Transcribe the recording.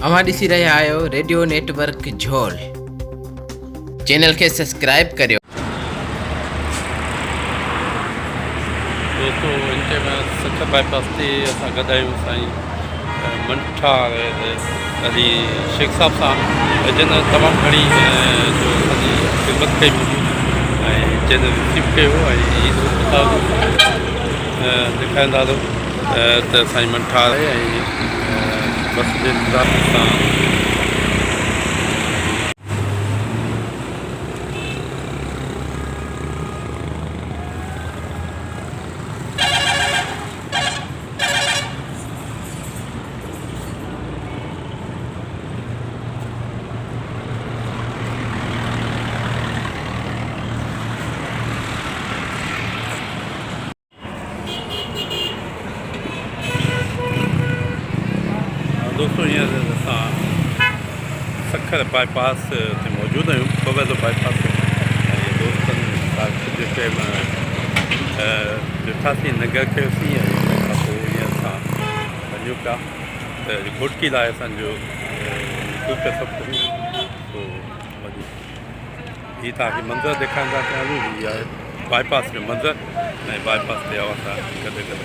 अवां ॾिसी रहिया आहियो रेडियो नेटवर्क झोल। चैनल खे सब्सक्राइब करियो। दोस्तों इनके में सच बाईपास से असां गॾु आहियूं साईं मंठा अली शेख साहब सां जिन तमामु घणी जो असांजी ख़िदमत कई हुई ऐं जिन रिसीव कयो ऐं ईद ॾेखारींदा त साईं मंठा आहे ऐं बस जे इंतज़ार सां दोस्तों हींअर असां सखर बाईपास ते मौजूदु आहियूं। बगैर बाईपास ऐं दोस्तनि सां जेके ॾिठासीं नगर कयोसीं ऐं उन खां पोइ हींअर असां वञूं पिया त घुटकी लाइ असांजो पिया सभु करियूं पोइ वञी हीअ तव्हांखे मंज़रु ॾेखारींदा कयां। हीअ आहे बाईपास जो मंज़रु ऐं बाईपास ते आवां था गॾु गॾु